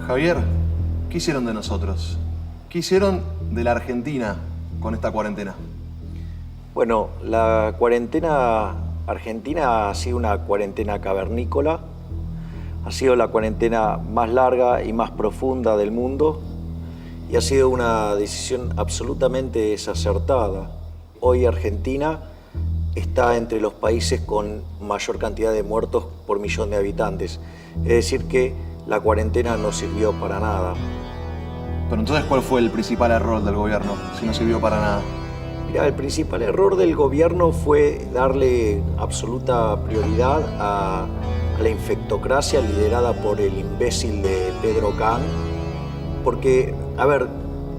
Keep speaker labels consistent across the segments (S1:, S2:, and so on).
S1: Javier, ¿qué hicieron de nosotros? ¿Qué hicieron de la Argentina con esta cuarentena?
S2: Bueno, la cuarentena argentina ha sido una cuarentena cavernícola, ha sido la cuarentena más larga y más profunda del mundo y ha sido una decisión absolutamente desacertada. Hoy Argentina está entre los países con mayor cantidad de muertos por millón de habitantes. Es decir que la cuarentena no sirvió para nada.
S1: Pero entonces, ¿cuál fue el principal error del gobierno si no sirvió para nada?
S2: Mirá, el principal error del gobierno fue darle absoluta prioridad a la infectocracia liderada por el imbécil de Pedro Kahn. Porque, a ver,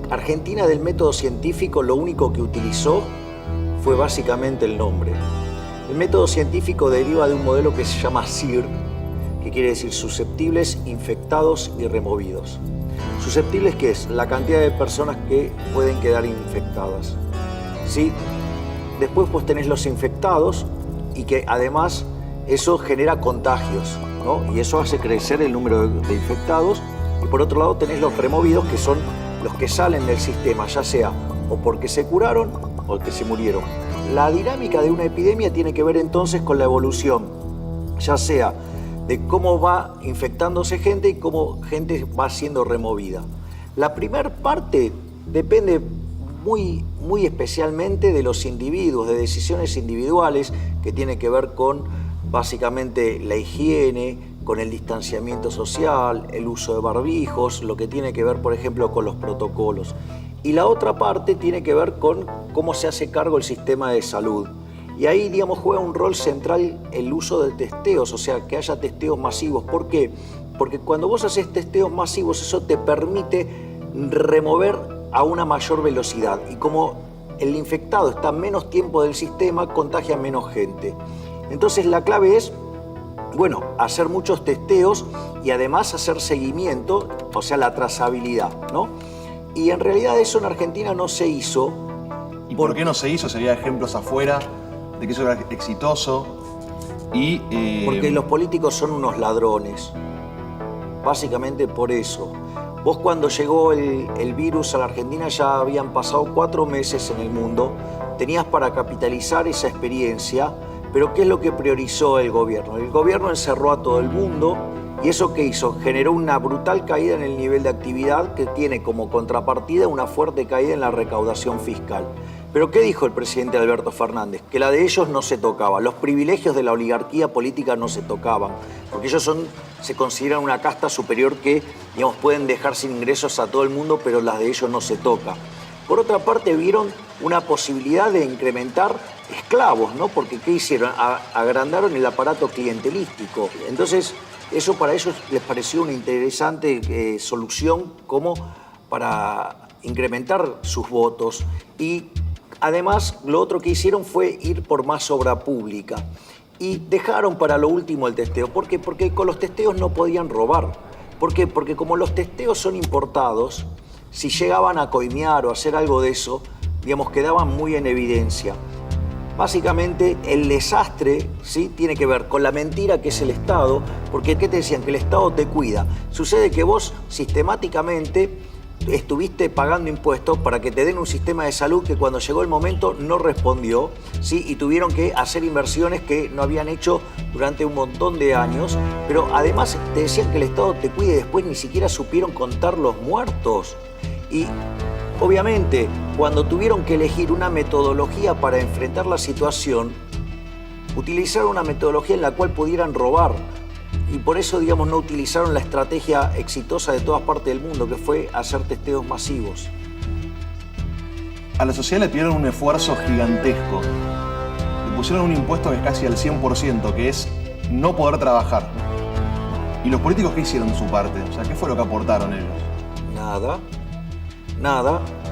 S2: Argentina del método científico lo único que utilizó fue básicamente el nombre. El método científico deriva de un modelo que se llama SIR, que quiere decir susceptibles, infectados y removidos. Susceptibles, ¿qué es? La cantidad de personas que pueden quedar infectadas. ¿Sí? Después pues tenés los infectados y que además eso genera contagios, ¿no? Y eso hace crecer el número de infectados. Y por otro lado tenés los removidos, que son los que salen del sistema, ya sea o porque se curaron o porque se murieron. La dinámica de una epidemia tiene que ver entonces con la evolución, ya sea de cómo va infectándose gente y cómo gente va siendo removida. La primera parte depende muy especialmente de los individuos, de decisiones individuales que tienen que ver con básicamente la higiene, con el distanciamiento social, el uso de barbijos, lo que tiene que ver, por ejemplo, con los protocolos. Y la otra parte tiene que ver con cómo se hace cargo el sistema de salud. Y ahí, digamos, juega un rol central el uso de testeos, o sea, que haya testeos masivos. ¿Por qué? Porque cuando vos haces testeos masivos, eso te permite remover a una mayor velocidad. Y como el infectado está menos tiempo del sistema, contagia menos gente. Entonces la clave es, bueno, hacer muchos testeos y además hacer seguimiento, o sea, la trazabilidad, ¿no? Y en realidad eso en Argentina no se hizo.
S1: ¿Y por qué no se hizo? Si había ejemplos afuera de que eso era exitoso y...
S2: Porque los políticos son unos ladrones. Básicamente por eso. Vos cuando llegó el virus a la Argentina ya habían pasado 4 meses en el mundo. Tenías para capitalizar esa experiencia, pero ¿qué es lo que priorizó el gobierno? El gobierno encerró a todo el mundo y ¿eso qué hizo? Generó una brutal caída en el nivel de actividad que tiene como contrapartida una fuerte caída en la recaudación fiscal. ¿Pero qué dijo el presidente Alberto Fernández? Que la de ellos no se tocaba. Los privilegios de la oligarquía política no se tocaban, porque ellos se consideran una casta superior que, digamos, pueden dejar sin ingresos a todo el mundo, pero las de ellos no se toca. Por otra parte, vieron una posibilidad de incrementar esclavos, ¿no? Porque ¿qué hicieron? Agrandaron el aparato clientelístico. Entonces, eso para ellos les pareció una interesante solución como para incrementar sus votos. Y además, lo otro que hicieron fue ir por más obra pública. Y dejaron para lo último el testeo. ¿Por qué? Porque con los testeos no podían robar. ¿Por qué? Porque como los testeos son importados, si llegaban a coimear o hacer algo de eso, digamos, quedaban muy en evidencia. Básicamente, el desastre, ¿sí?, tiene que ver con la mentira que es el Estado, porque ¿qué te decían? Que el Estado te cuida. Sucede que vos sistemáticamente estuviste pagando impuestos para que te den un sistema de salud que cuando llegó el momento no respondió, ¿sí? Y tuvieron que hacer inversiones que no habían hecho durante un montón de años, pero además te decían que el Estado te cuide y después ni siquiera supieron contar los muertos. Y obviamente, cuando tuvieron que elegir una metodología para enfrentar la situación, utilizaron una metodología en la cual pudieran robar. Y por eso, digamos, no utilizaron la estrategia exitosa de todas partes del mundo, que fue hacer testeos masivos.
S1: A la sociedad le pidieron un esfuerzo gigantesco. Le pusieron un impuesto que es casi al 100%, que es no poder trabajar. ¿Y los políticos qué hicieron de su parte? O sea, ¿qué fue lo que aportaron ellos?
S2: Nada.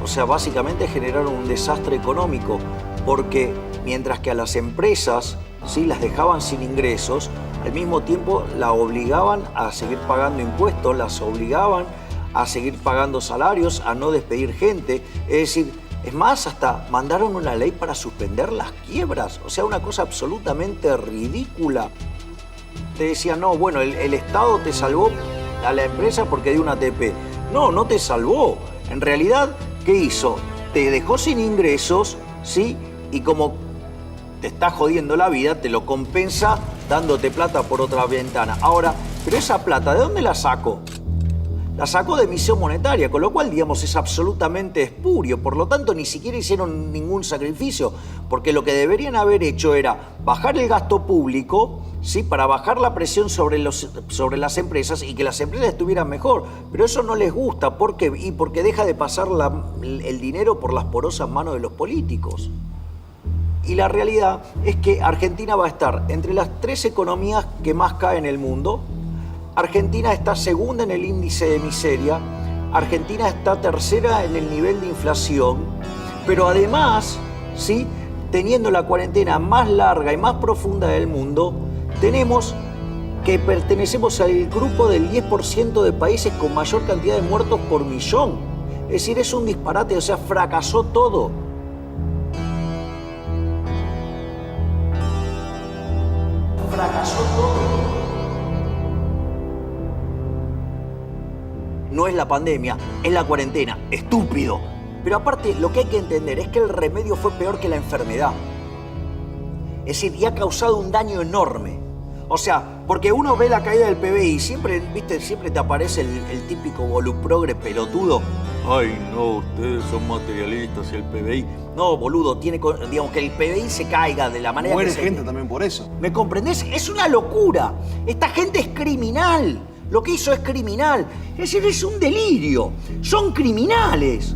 S2: O sea, básicamente generaron un desastre económico, porque mientras que a las empresas, sí, las dejaban sin ingresos, al mismo tiempo la obligaban a seguir pagando impuestos, las obligaban a seguir pagando salarios, a no despedir gente. Es decir, es más, hasta mandaron una ley para suspender las quiebras. O sea, una cosa absolutamente ridícula. Te decían, no, bueno, el Estado te salvó a la empresa porque dio una ATP. No, no te salvó. En realidad, ¿qué hizo? Te dejó sin ingresos, ¿sí? Y como te está jodiendo la vida, te lo compensa dándote plata por otra ventana. Ahora, pero esa plata, ¿de dónde la sacó? La sacó de emisión monetaria, con lo cual, digamos, es absolutamente espurio. Por lo tanto, ni siquiera hicieron ningún sacrificio, porque lo que deberían haber hecho era bajar el gasto público, ¿sí? Para bajar la presión sobre las empresas y que las empresas estuvieran mejor. Pero eso no les gusta. ¿Por qué? Y porque deja de pasar el dinero por las porosas manos de los políticos. Y la realidad es que Argentina va a estar entre las 3 economías que más caen en el mundo. Argentina está segunda en el índice de miseria. Argentina está tercera en el nivel de inflación. Pero además, ¿sí? Teniendo la cuarentena más larga y más profunda del mundo, tenemos que pertenecemos al grupo del 10% de países con mayor cantidad de muertos por millón. Es decir, es un disparate, o sea, fracasó todo. Fracasó todo. No es la pandemia, es la cuarentena. Estúpido. Pero aparte, lo que hay que entender es que el remedio fue peor que la enfermedad. Es decir, y ha causado un daño enorme. O sea, porque uno ve la caída del PBI y siempre, ¿viste? Siempre te aparece el típico voluprogre pelotudo. Ay, no, ustedes son materialistas y el PBI... No, boludo, digamos que el PBI se caiga de la manera
S1: Muere
S2: que se...
S1: gente también por eso.
S2: ¿Me comprendés? Es una locura. Esta gente es criminal. Lo que hizo es criminal. Es decir, es un delirio. Son criminales.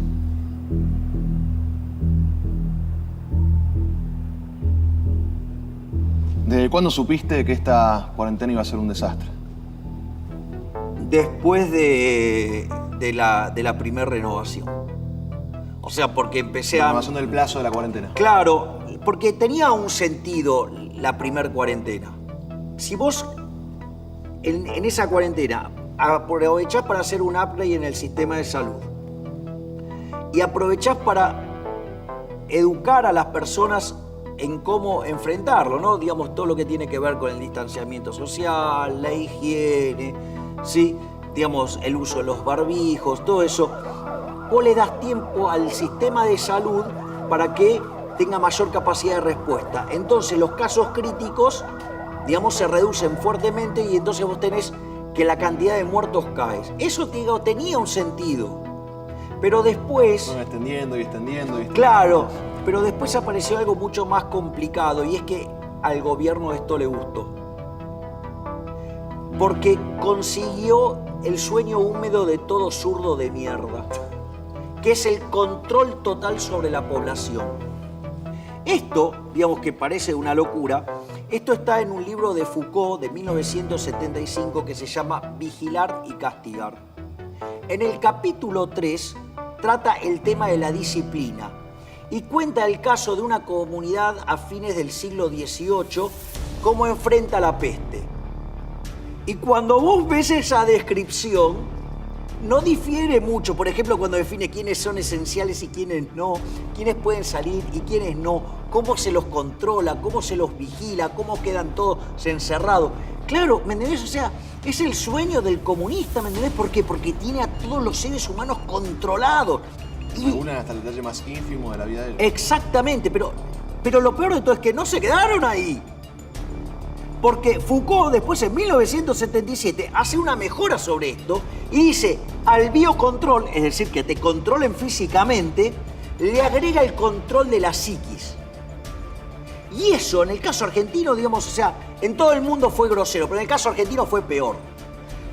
S1: ¿Desde cuándo supiste que esta cuarentena iba a ser un desastre?
S2: Después de la primera renovación. O sea, porque empecé a...
S1: Renovación del plazo de la cuarentena.
S2: Claro, porque tenía un sentido la primer cuarentena. Si vos en esa cuarentena aprovechás para hacer un upgrade en el sistema de salud y aprovechás para educar a las personas en cómo enfrentarlo, ¿no? Digamos, todo lo que tiene que ver con el distanciamiento social, la higiene, ¿sí? Digamos, el uso de los barbijos, todo eso. Vos le das tiempo al sistema de salud para que tenga mayor capacidad de respuesta. Entonces, los casos críticos, digamos, se reducen fuertemente y entonces vos tenés que la cantidad de muertos cae. Eso, digo, tenía un sentido. Pero después...
S1: Bueno, extendiendo.
S2: Claro, pero después apareció algo mucho más complicado y es que al gobierno esto le gustó. Porque consiguió el sueño húmedo de todo zurdo de mierda, que es el control total sobre la población. Esto, digamos que parece una locura, esto está en un libro de Foucault de 1975 que se llama Vigilar y Castigar. En el capítulo 3 trata el tema de la disciplina y cuenta el caso de una comunidad a fines del siglo XVIII, cómo enfrenta la peste. Y cuando vos ves esa descripción, no difiere mucho. Por ejemplo, cuando define quiénes son esenciales y quiénes no, quiénes pueden salir y quiénes no, cómo se los controla, cómo se los vigila, cómo quedan todos encerrados. Claro, ¿me entendés? O sea, es el sueño del comunista, ¿me entendés? ¿Por qué? Porque tiene a todos los seres humanos controlados. Y...
S1: Algunas hasta el detalle más ínfimo de la vida de él.
S2: Exactamente, pero lo peor de todo es que no se quedaron ahí. Porque Foucault después en 1977 hace una mejora sobre esto y dice al biocontrol, es decir, que te controlen físicamente, le agrega el control de la psiquis. Y eso en el caso argentino, digamos, o sea, en todo el mundo fue grosero, pero en el caso argentino fue peor.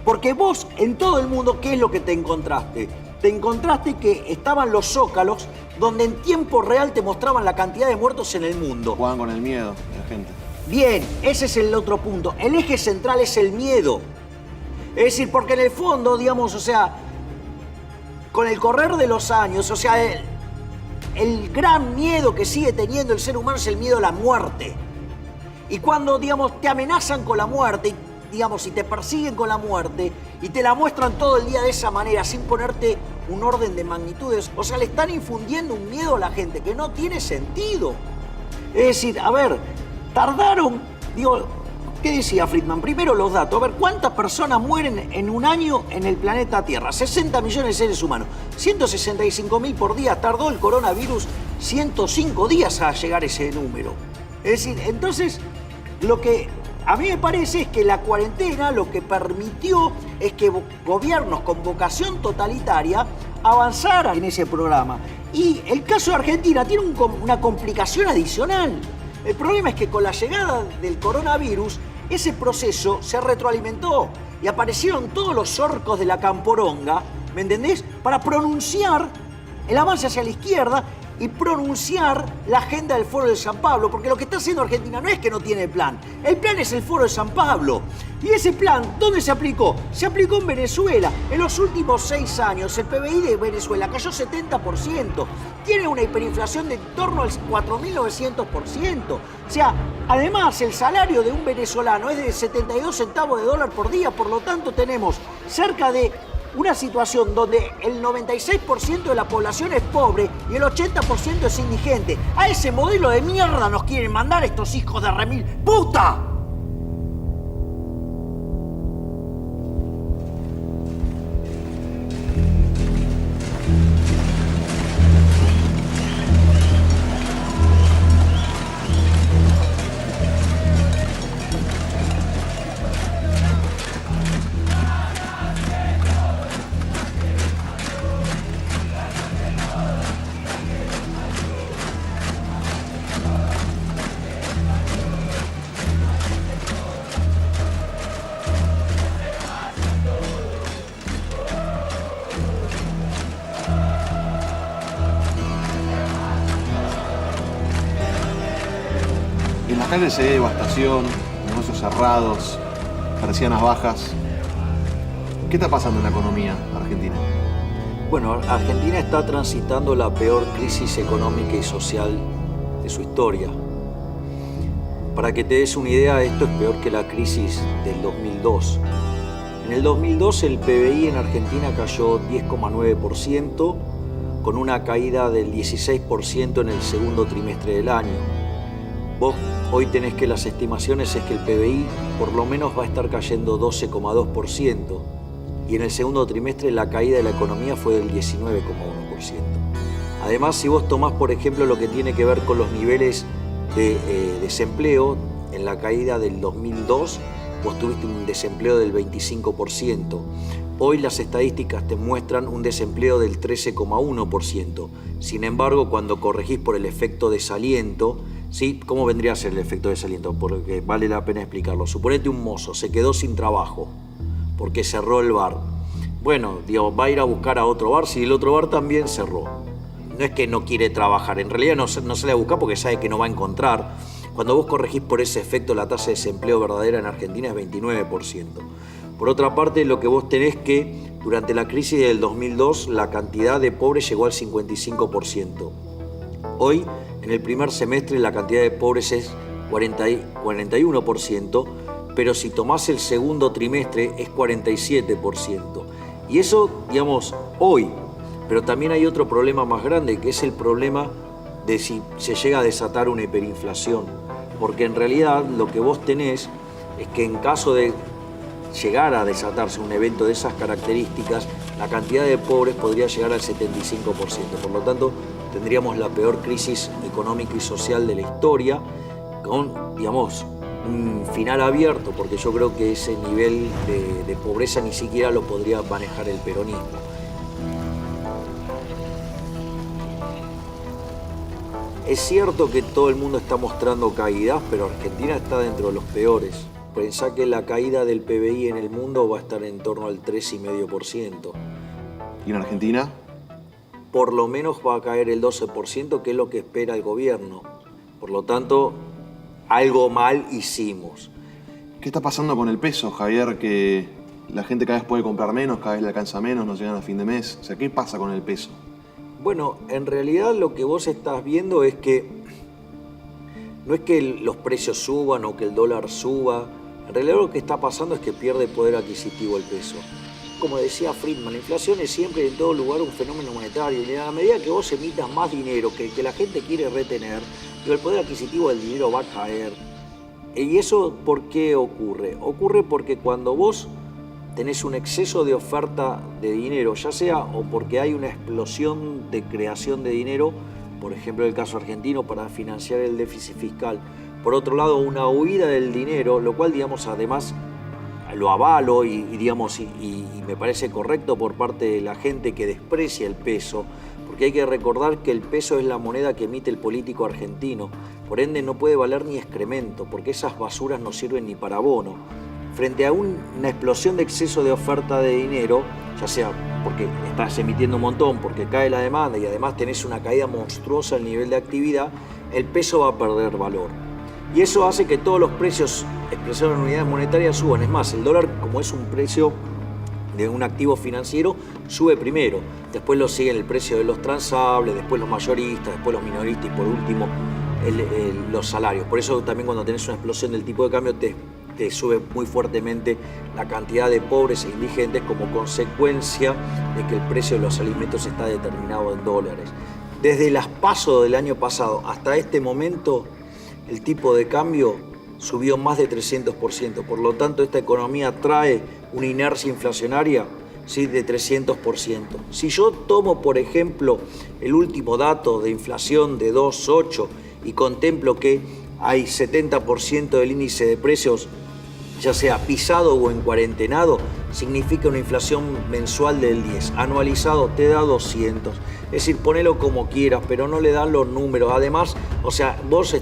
S2: Porque vos en todo el mundo, ¿qué es lo que te encontraste? Te encontraste que estaban los zócalos donde en tiempo real te mostraban la cantidad de muertos en el mundo.
S1: Juegan con el miedo de la gente.
S2: Bien, ese es el otro punto. El eje central es el miedo. Es decir, porque en el fondo, digamos, o sea, con el correr de los años, o sea, el gran miedo que sigue teniendo el ser humano es el miedo a la muerte. Y cuando, digamos, te amenazan con la muerte, digamos, si te persiguen con la muerte y te la muestran todo el día de esa manera, sin ponerte un orden de magnitudes, o sea, le están infundiendo un miedo a la gente que no tiene sentido. Es decir, a ver, tardaron, digo, ¿Qué decía Friedman? Primero los datos. A ver, ¿cuántas personas mueren en un año en el planeta Tierra? 60 millones de seres humanos. 165.000 por día. Tardó el coronavirus 105 días a llegar a ese número. Es decir, entonces, lo que a mí me parece es que la cuarentena lo que permitió es que gobiernos con vocación totalitaria avanzaran en ese programa. Y el caso de Argentina tiene una complicación adicional. El problema es que con la llegada del coronavirus, ese proceso se retroalimentó y aparecieron todos los orcos de la camporonga, ¿me entendés? Para pronunciar el avance hacia la izquierda y pronunciar la agenda del Foro de San Pablo, porque lo que está haciendo Argentina no es que no tiene plan, el plan es el Foro de San Pablo. Y ese plan, ¿dónde se aplicó? Se aplicó en Venezuela. En los últimos 6 años, el PBI de Venezuela cayó 70%. Tiene una hiperinflación de en torno al 4.900%. O sea, además, el salario de un venezolano es de 72 centavos de dólar por día. Por lo tanto, tenemos cerca de una situación donde el 96% de la población es pobre y el 80% es indigente. A ese modelo de mierda nos quieren mandar estos hijos de remil puta.
S1: En las calles se ve devastación, negocios cerrados, persianas bajas. ¿Qué está pasando en la economía argentina?
S2: Bueno, Argentina está transitando la peor crisis económica y social de su historia. Para que te des una idea, esto es peor que la crisis del 2002. En el 2002 el PBI en Argentina cayó 10,9%, con una caída del 16% en el segundo trimestre del año. Vos hoy tenés que las estimaciones es que el PBI por lo menos va a estar cayendo 12,2%, y en el segundo trimestre la caída de la economía fue del 19,1%. Además, si vos tomás, por ejemplo, lo que tiene que ver con los niveles de desempleo, en la caída del 2002 vos tuviste un desempleo del 25%. Hoy las estadísticas te muestran un desempleo del 13,1%. Sin embargo, cuando corregís por el efecto desaliento, ¿sí? ¿Cómo vendría a ser el efecto desaliento? Porque vale la pena explicarlo. Suponete un mozo se quedó sin trabajo porque cerró el bar. Bueno, digo, va a ir a buscar a otro bar si el otro bar también cerró. No es que no quiere trabajar, en realidad no sale a buscar porque sabe que no va a encontrar. Cuando vos corregís por ese efecto, la tasa de desempleo verdadera en Argentina es 29%. Por otra parte, lo que vos tenés que, durante la crisis del 2002, la cantidad de pobres llegó al 55%. Hoy, en el primer semestre, la cantidad de pobres es 41%, pero si tomás el segundo trimestre es 47%. Y eso, digamos, hoy. Pero también hay otro problema más grande, que es el problema de si se llega a desatar una hiperinflación. Porque en realidad lo que vos tenés es que en caso de llegar a desatarse un evento de esas características, la cantidad de pobres podría llegar al 75%. Por lo tanto, tendríamos la peor crisis económica y social de la historia, con, digamos, un final abierto, porque yo creo que ese nivel de pobreza ni siquiera lo podría manejar el peronismo. Es cierto que todo el mundo está mostrando caídas, pero Argentina está dentro de los peores. Pensá que la caída del PBI en el mundo va a estar en torno al 3,5%.
S1: ¿Y en Argentina?
S2: Por lo menos va a caer el 12%, que es lo que espera el gobierno. Por lo tanto, algo mal hicimos.
S1: ¿Qué está pasando con el peso, Javier? Que la gente cada vez puede comprar menos, cada vez le alcanza menos, no llegan a fin de mes. O sea, ¿qué pasa con el peso?
S2: Bueno, en realidad lo que vos estás viendo es que no es que los precios suban o que el dólar suba. En realidad lo que está pasando es que pierde poder adquisitivo el peso. Como decía Friedman, la inflación es siempre en todo lugar un fenómeno monetario. Y a medida que vos emitas más dinero que la gente quiere retener, el poder adquisitivo del dinero va a caer. ¿Y eso por qué ocurre? Ocurre porque cuando vos tenés un exceso de oferta de dinero, ya sea o porque hay una explosión de creación de dinero, por ejemplo el caso argentino para financiar el déficit fiscal, por otro lado una huida del dinero, lo cual digamos además lo avalo y me parece correcto por parte de la gente que desprecia el peso, porque hay que recordar que el peso es la moneda que emite el político argentino, por ende no puede valer ni excremento, porque esas basuras no sirven ni para abono. Frente a una explosión de exceso de oferta de dinero, ya sea porque estás emitiendo un montón, porque cae la demanda y además tenés una caída monstruosa del nivel de actividad, el peso va a perder valor. Y eso hace que todos los precios expresados en unidades monetarias suban. Es más, el dólar, como es un precio de un activo financiero, sube primero. Después lo siguen el precio de los transables, después los mayoristas, después los minoristas y por último los salarios. Por eso también cuando tenés una explosión del tipo de cambio te sube muy fuertemente la cantidad de pobres e indigentes como consecuencia de que el precio de los alimentos está determinado en dólares. Desde las PASO del año pasado hasta este momento, el tipo de cambio subió más de 300%. Por lo tanto, esta economía trae una inercia inflacionaria, ¿sí?, de 300%. Si yo tomo, por ejemplo, el último dato de inflación de 2,8 y contemplo que hay 70% del índice de precios, ya sea pisado o en cuarentenado, significa una inflación mensual del 10. Anualizado te da 200. Es decir, ponelo como quieras, pero no le dan los números. Además, o sea, vos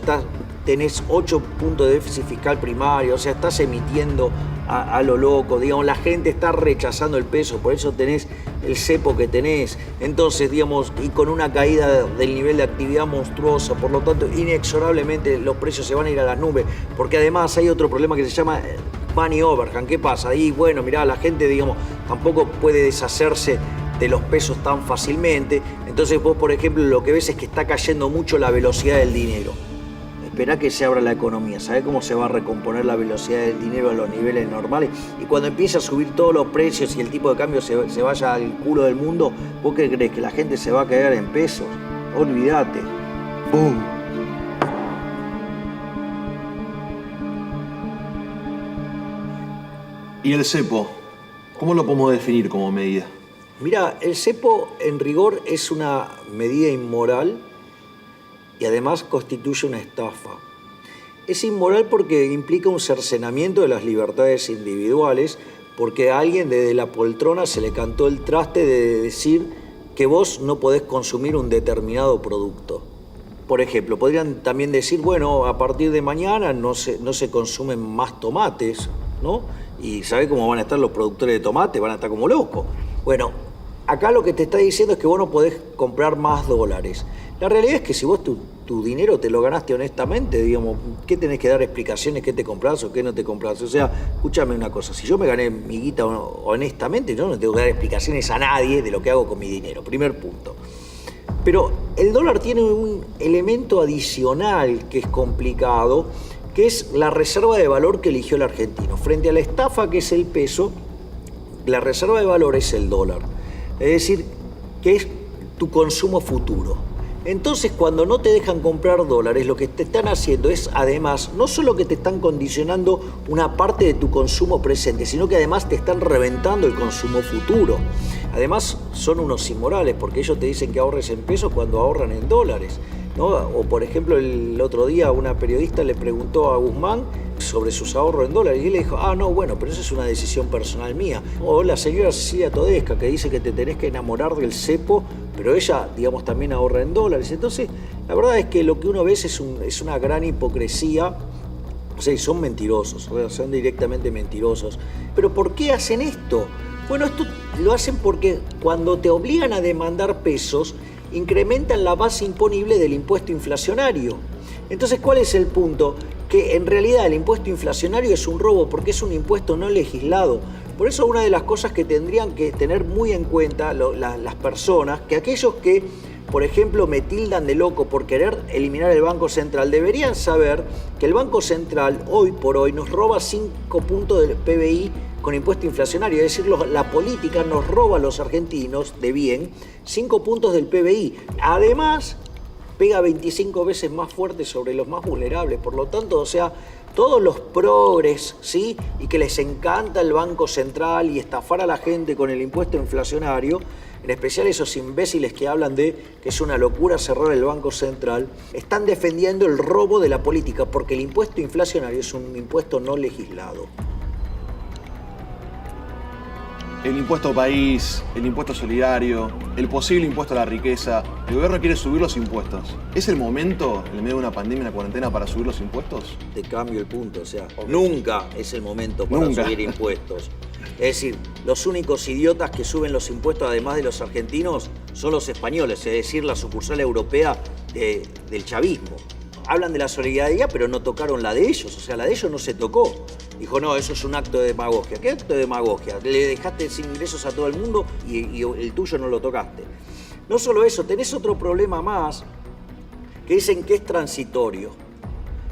S2: tenés 8 puntos de déficit fiscal primario, o sea, estás emitiendo a lo loco, digamos, la gente está rechazando el peso, por eso tenés el cepo que tenés, entonces, digamos, y con una caída del nivel de actividad monstruosa, por lo tanto, inexorablemente los precios se van a ir a las nubes, porque además hay otro problema que se llama money overhang. ¿Qué pasa? Ahí, bueno, mirá, la gente, digamos, tampoco puede deshacerse de los pesos tan fácilmente, entonces vos, por ejemplo, lo que ves es que está cayendo mucho la velocidad del dinero. Esperá que se abra la economía, ¿sabés cómo se va a recomponer la velocidad del dinero a los niveles normales? Y cuando empiece a subir todos los precios y el tipo de cambio se vaya al culo del mundo, ¿vos qué crees? ¿Que la gente se va a quedar en pesos? Olvídate. ¡Pum!
S1: ¿Y el cepo? ¿Cómo lo podemos definir como medida?
S2: Mirá, el cepo en rigor es una medida inmoral y además constituye una estafa. Es inmoral porque implica un cercenamiento de las libertades individuales, porque a alguien desde la poltrona se le cantó el traste de decir que vos no podés consumir un determinado producto. Por ejemplo, podrían también decir, bueno, a partir de mañana no se consumen más tomates, ¿no? Y ¿sabés cómo van a estar los productores de tomate? Van a estar como locos. Bueno, acá lo que te está diciendo es que vos no podés comprar más dólares. La realidad es que si vos tu dinero te lo ganaste honestamente, digamos, ¿qué tenés que dar explicaciones? ¿Qué te compras o qué no te compras? O sea, escúchame una cosa, si yo me gané mi guita honestamente, yo no tengo que dar explicaciones a nadie de lo que hago con mi dinero, primer punto. Pero el dólar tiene un elemento adicional que es complicado, que es la reserva de valor que eligió el argentino. Frente a la estafa que es el peso, la reserva de valor es el dólar. Es decir, que es tu consumo futuro. Entonces, cuando no te dejan comprar dólares, lo que te están haciendo es, además, no solo que te están condicionando una parte de tu consumo presente, sino que además te están reventando el consumo futuro. Además, son unos inmorales, porque ellos te dicen que ahorres en pesos cuando ahorran en dólares, ¿no? O, por ejemplo, el otro día una periodista le preguntó a Guzmán sobre sus ahorros en dólares y él le dijo, no, bueno, pero eso es una decisión personal mía. O la señora Cecilia Todesca, que dice que te tenés que enamorar del cepo, pero ella, digamos, también ahorra en dólares. Entonces, la verdad es que lo que uno ve es una gran hipocresía. O sea, son mentirosos, o sea, son directamente mentirosos. ¿Pero por qué hacen esto? Bueno, esto lo hacen porque cuando te obligan a demandar pesos, incrementan la base imponible del impuesto inflacionario. Entonces, ¿cuál es el punto? Que en realidad el impuesto inflacionario es un robo porque es un impuesto no legislado. Por eso una de las cosas que tendrían que tener muy en cuenta las personas, que aquellos que, por ejemplo, me tildan de loco por querer eliminar el Banco Central, deberían saber que el Banco Central hoy por hoy nos roba 5 puntos del PBI con impuesto inflacionario, es decir, la política nos roba a los argentinos de bien 5 puntos del PBI. Además, pega 25 veces más fuerte sobre los más vulnerables. Por lo tanto, o sea, todos los progres, ¿sí? Y que les encanta el Banco Central y estafar a la gente con el impuesto inflacionario, en especial esos imbéciles que hablan de que es una locura cerrar el Banco Central, están defendiendo el robo de la política, porque el impuesto inflacionario es un impuesto no legislado.
S1: El impuesto país, el impuesto solidario, el posible impuesto a la riqueza. El gobierno quiere subir los impuestos. ¿Es el momento, en medio de una pandemia, una cuarentena, para subir los impuestos?
S2: Te cambio el punto, o sea, nunca es el momento para subir impuestos. Es decir, los únicos idiotas que suben los impuestos, además de los argentinos, son los españoles, es decir, la sucursal europea del chavismo. Hablan de la solidaridad, pero no tocaron la de ellos, o sea, la de ellos no se tocó. Dijo, no, eso es un acto de demagogia. ¿Qué acto de demagogia? Le dejaste sin ingresos a todo el mundo y el tuyo no lo tocaste. No solo eso, tenés otro problema más, que dicen que es transitorio.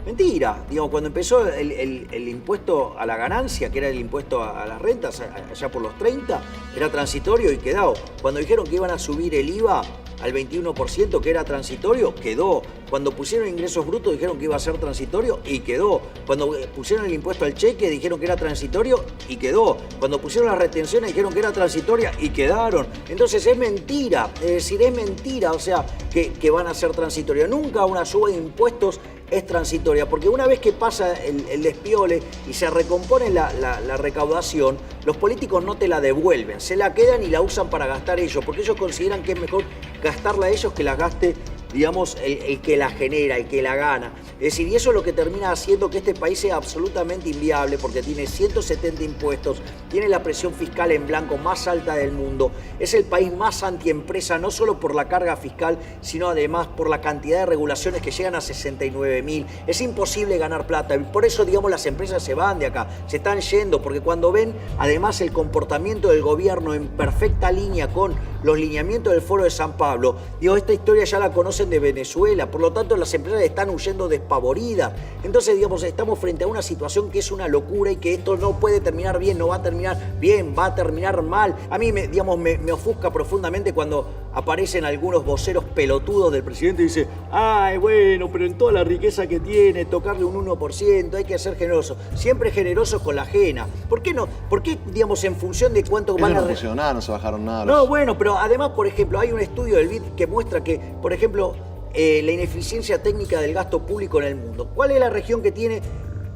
S2: Mentira, digamos, cuando empezó el impuesto a la ganancia, que era el impuesto a las rentas, allá por los 30, era transitorio y quedó. Cuando dijeron que iban a subir el IVA al 21%, que era transitorio, quedó. Cuando pusieron ingresos brutos dijeron que iba a ser transitorio y quedó. Cuando pusieron el impuesto al cheque dijeron que era transitorio y quedó. Cuando pusieron las retenciones dijeron que era transitoria y quedaron. Entonces es mentira, es decir, es mentira, o sea, que van a ser transitorias. Nunca una suba de impuestos es transitoria, porque una vez que pasa el despiole y se recompone la recaudación, los políticos no te la devuelven, se la quedan y la usan para gastar ellos, porque ellos consideran que es mejor gastarla a ellos que la gaste, digamos, el que la genera, el que la gana. Es decir, y eso es lo que termina haciendo que este país sea absolutamente inviable, porque tiene 170 impuestos, tiene la presión fiscal en blanco más alta del mundo, es el país más antiempresa, no solo por la carga fiscal, sino además por la cantidad de regulaciones que llegan a 69.000. Es imposible ganar plata, y por eso, digamos, las empresas se van de acá, se están yendo, porque cuando ven, además, el comportamiento del gobierno en perfecta línea con los lineamientos del Foro de San Pablo, digo, esta historia ya la conocen de Venezuela, por lo tanto las empresas están huyendo despavoridas. Entonces, digamos, estamos frente a una situación que es una locura y que esto no puede terminar bien, no va a terminar bien, va a terminar mal. A mí, me ofusca profundamente cuando aparecen algunos voceros pelotudos del presidente y dice, ay, bueno, pero en toda la riqueza que tiene, tocarle un 1%, hay que ser generoso. Siempre generosos con la ajena. ¿Por qué no? ¿Por qué, digamos, en función de cuánto van a...
S1: No funcionó nada, no se bajaron nada.
S2: No, bueno, pero además, por ejemplo, hay un estudio del BID que muestra que, por ejemplo, la ineficiencia técnica del gasto público en el mundo. ¿Cuál es la región que tiene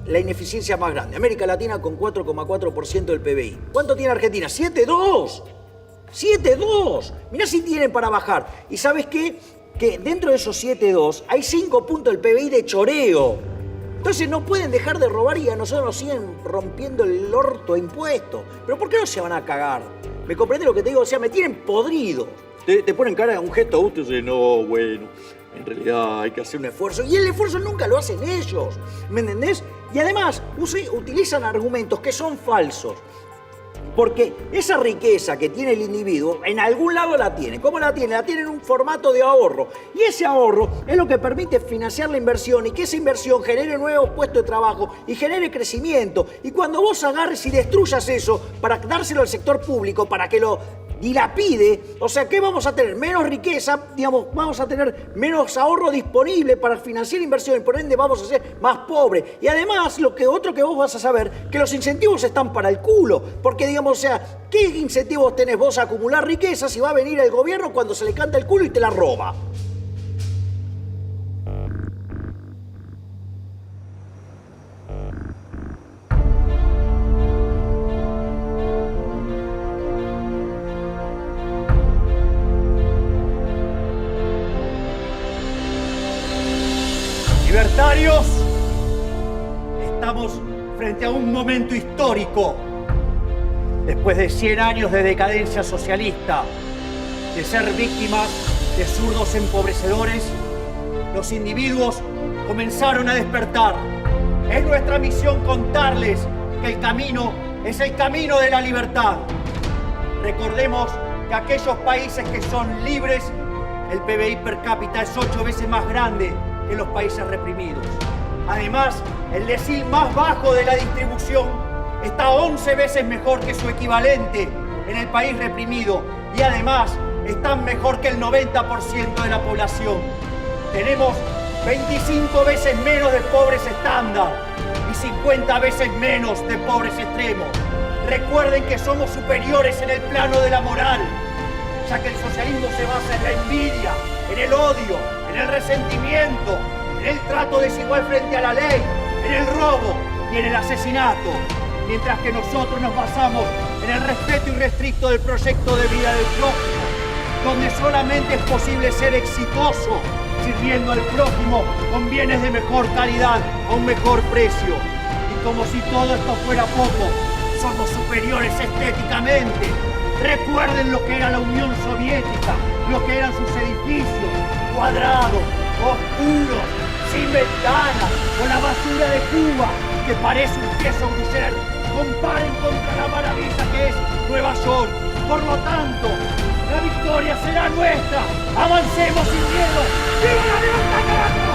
S2: la ineficiencia más grande? América Latina, con 4,4% del PBI. ¿Cuánto tiene Argentina? 7,2%. 7,2%. Mirá si tienen para bajar. ¿Y sabes qué? Que dentro de esos 7,2 hay 5 puntos del PBI de choreo. Entonces no pueden dejar de robar y a nosotros nos siguen rompiendo el orto a impuestos. ¿Pero por qué no se van a cagar? ¿Me comprende lo que te digo? O sea, me tienen podrido. Te ponen cara a un gesto adulto y dicen, no, bueno, en realidad hay que hacer un esfuerzo. Y el esfuerzo nunca lo hacen ellos, ¿me entendés? Y además utilizan argumentos que son falsos. Porque esa riqueza que tiene el individuo, en algún lado la tiene. ¿Cómo la tiene? La tiene en un formato de ahorro. Y ese ahorro es lo que permite financiar la inversión y que esa inversión genere nuevos puestos de trabajo y genere crecimiento. Y cuando vos agarres y destruyas eso para dárselo al sector público, para que lo dilapide, o sea, ¿qué vamos a tener? Menos riqueza, digamos, vamos a tener menos ahorro disponible para financiar inversión y por ende vamos a ser más pobres. Y además, otro que vos vas a saber, que los incentivos están para el culo, porque digamos, o sea, ¿qué incentivos tenés vos a acumular riqueza si va a venir el gobierno cuando se le canta el culo y te la roba?
S3: Libertarios, estamos frente a un momento histórico. Después de 100 años de decadencia socialista, de ser víctimas de zurdos empobrecedores, los individuos comenzaron a despertar. Es nuestra misión contarles que el camino es el camino de la libertad. Recordemos que aquellos países que son libres, el PBI per cápita es 8 veces más grande que los países reprimidos. Además, el decil más bajo de la distribución está 11 veces mejor que su equivalente en el país reprimido y además están mejor que el 90% de la población. Tenemos 25 veces menos de pobres estándar y 50 veces menos de pobres extremos. Recuerden que somos superiores en el plano de la moral, ya que el socialismo se basa en la envidia, en el odio, en el resentimiento, en el trato desigual frente a la ley, en el robo y en el asesinato, mientras que nosotros nos basamos en el respeto irrestricto del proyecto de vida del prójimo, donde solamente es posible ser exitoso sirviendo al prójimo con bienes de mejor calidad a un mejor precio. Y como si todo esto fuera poco, somos superiores estéticamente. Recuerden lo que era la Unión Soviética, lo que eran sus edificios, cuadrados, oscuros, sin ventanas, con la basura de Cuba, que parece un queso gruyere. Comparen contra la maravilla que es Nueva York. Por lo tanto, la victoria será nuestra. Avancemos sin miedo. ¡Viva la libertad, carajo!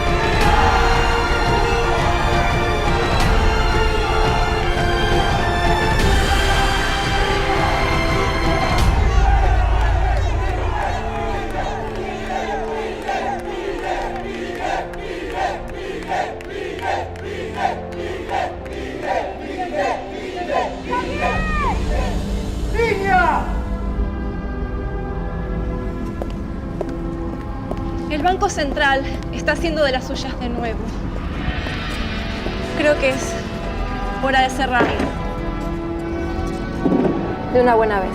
S4: El Banco Central está haciendo de las suyas de nuevo. Creo que es hora de cerrarlo. De una buena vez.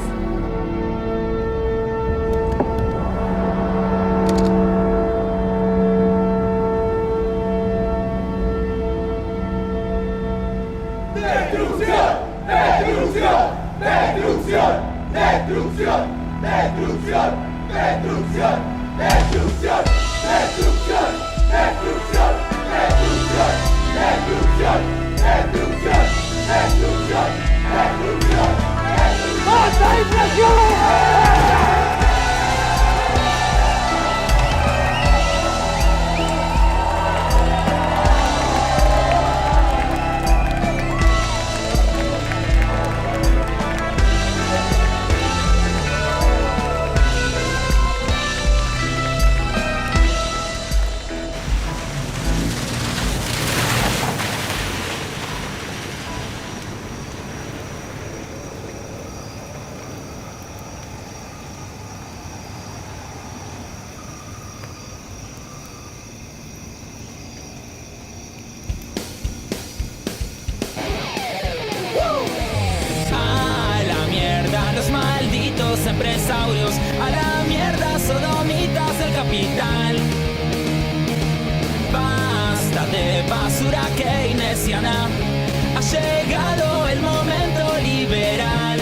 S5: ¡Destrucción! ¡Destrucción! ¡Destrucción! ¡Destrucción! ¡Destrucción! ¡Destrucción! ¡Destrucción! ¡Destrucción! ¡Destrucción! ¡Destrucción! ¡Destrucción! ¡Destrucción! ¡Destrucción! ¡Destrucción! ¡Basta inflación!
S6: Empresarios, a la mierda, sodomitas del capital. Basta de basura keynesiana, ha llegado el momento liberal.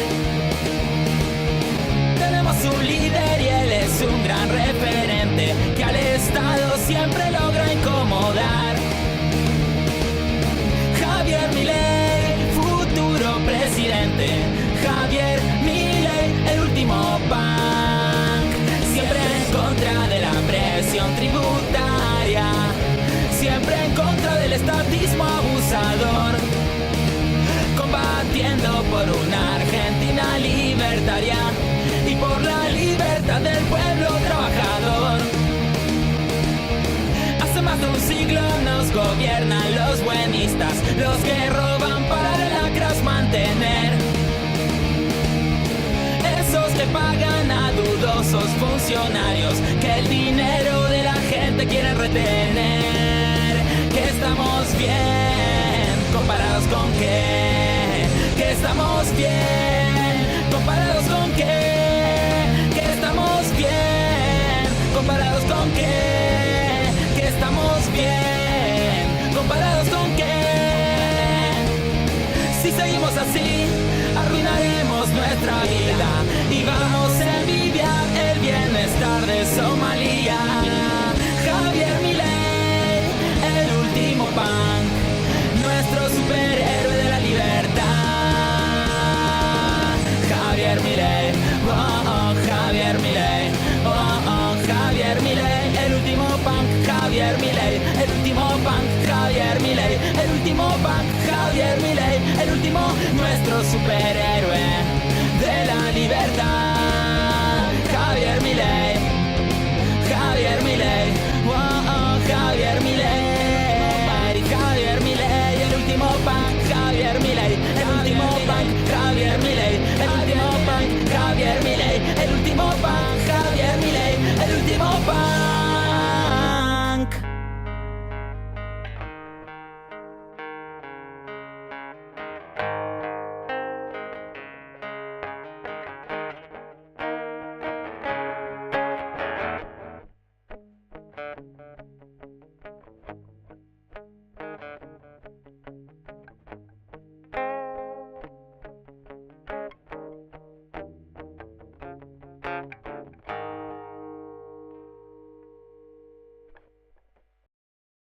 S6: Tenemos un líder y él es un gran referente que al Estado siempre logra incomodar. Javier Milei, futuro presidente. Javier Milei, el último punk, siempre en contra de la presión tributaria, siempre en contra del estatismo abusador, combatiendo por una Argentina libertaria y por la libertad del pueblo trabajador. Hace más de un siglo nos gobiernan los buenistas, los que roban para de lacras mantener. Esos que pagan a dudosos funcionarios, que el dinero de la gente quieren retener. Que estamos bien, comparados con qué. Que estamos bien, comparados con qué. Que estamos bien, comparados con qué. Que estamos bien, comparados con qué. Si seguimos así, arruinaremos nuestra vida y vamos a envidiar el bienestar de Somalia. Javier Milei, el último punk, nuestro superhéroe de la libertad. Javier Milei, oh, oh, Javier Milei, oh, oh, Javier Milei, el último punk. Javier Milei, el último punk. Javier Milei, el último punk. Javier Milei, el último, nuestro superhéroe.